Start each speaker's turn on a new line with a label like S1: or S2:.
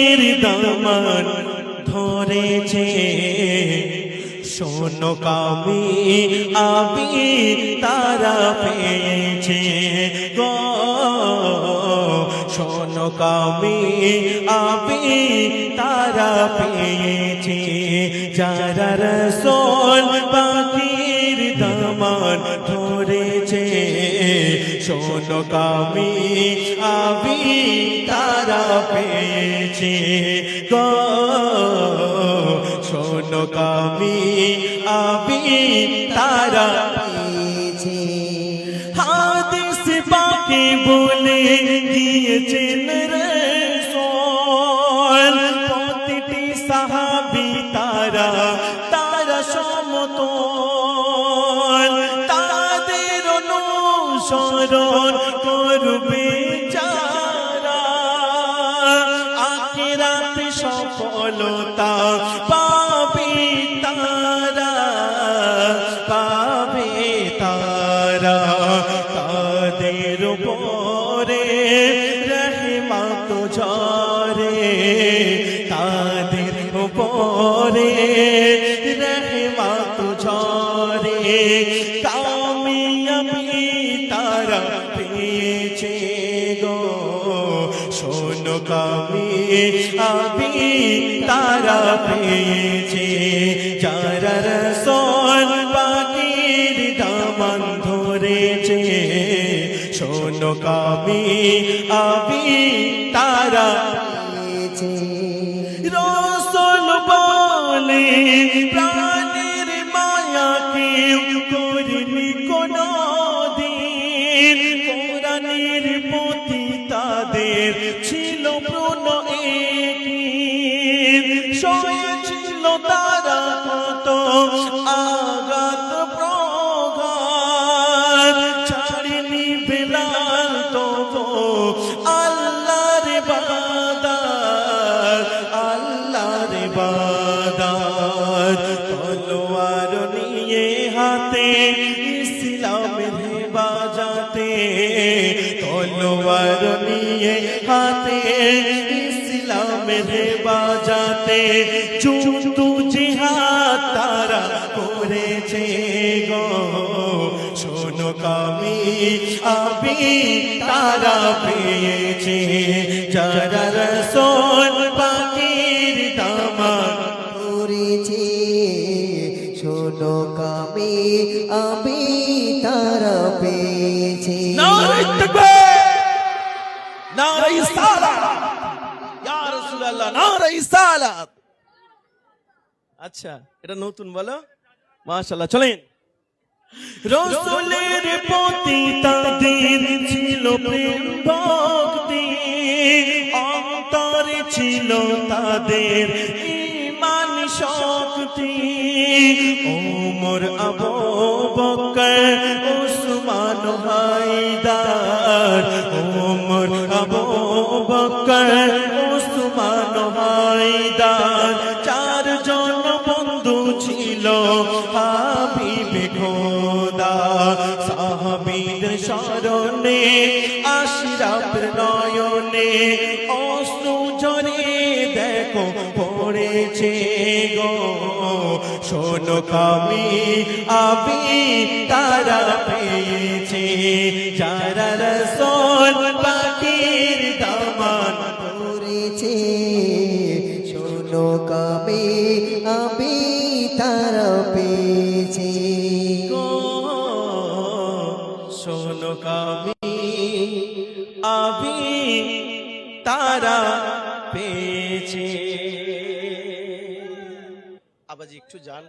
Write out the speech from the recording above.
S1: পাখির দামান ধরেছে শোনো কামি আবি তারা পেয়েছে গো শোনো কামি আবি তারা পেয়েছে যারা রাসূল পাখির দামান ধরেছে শোনো কামি আবি তারা পেয়েছে গো শোনো কামি আবি তারা পেয়েছে হাদিস পাকে বলে গিয়েছেন রাসূল প্রতিটি সাহাবী তারা সমতল তাদের অনুসরণ করবে যারা আখিরাতে সফলতা পাবে তারা তাদের উপরে রহমত ঝরে তাদের উপরে রহমত ঝরে কামিয়াবি তারা পেয়েছে গো শোনো কামিয়াবি তারা পেয়েছে যারা রাসূল পাখির দামান ধরেছে শোনো কামিয়াবি তারা পেয়েছে রাসূল বলে প্রাণের মায়া কেউ করেনি কোনদিন কোরআনের প্রতি তাদের ছিল প্রণয়ীন সয়েছিল তারা কত আঘাত প্রঘাত ছাড়েনি বেলাল তবু আল্লাহর ইবাদত তলোয়ার নিয়ে হাতে ইসলামের হেফাজতে তলোয়ার নিয়ে হাতে ইসলামের হেফাজতে যুদ্ধ জিহাদ তারা করেছে গো শোনো কামিয়াবি তারা পেয়েছে যারা রাসূল পাখির দামান ধরেছে শোনো কামিয়াবি তারা পেয়েছে নারে তাকবীর নারে সালাত ইয়া রাসূলুল্লাহ নারে সালাত আচ্ছা এটা নতুন বলো মাশাআল্লাহ চলেন রাসূলের প্রতি তাদের ছিল প্রেম ভক্তি অন্তরে ছিল তাদের ঈমান শক্তি ওমর আবু বকর উসমান হায়দার ওমর আবু বকর উসমান হায়দার চারজন বন্ধু ছিল হাবিবে খোদা সাহাবীদের শরণে আশরাফের নয়নে অশ্রু ঝরে দেখো পড়েছে গো শোনো কামিয়াবি তারা পেয়েছে যারা রাসূল পাখির দামান ধরেছে শোনো কামিয়াবি তারা পেয়েছে গো শোনো কামিয়াবি তারা পেয়েছে আবাজি একটু যান